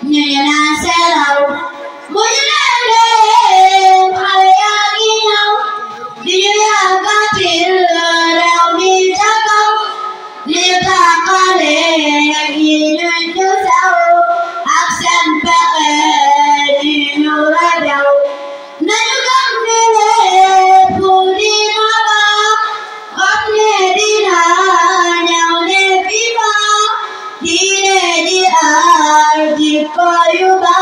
như là xe lầu mỗi lần đêm hay đi nhau đi ra các tiền đều đi ra công đi ra các lề đi lên chỗ sau accent bè đi nhau ra đầu nên không đi về phụ đi mà ba không đi nào nhau đi phía đi di koyu ba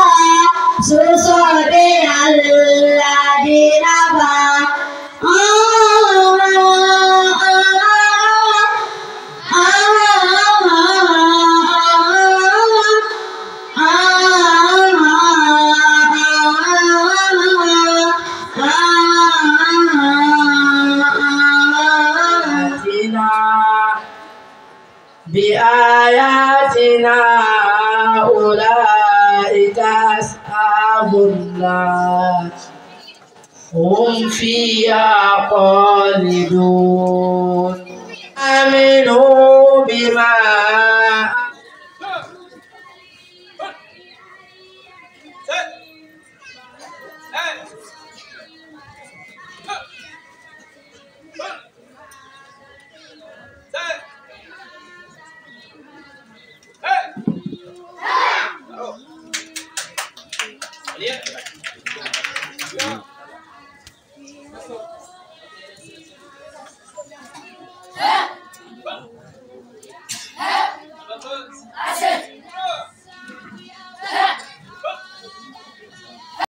suso de alla di naba بآياتنا أولئك أصحاب النار هم فيها خالدون آمنوا بما Yeah.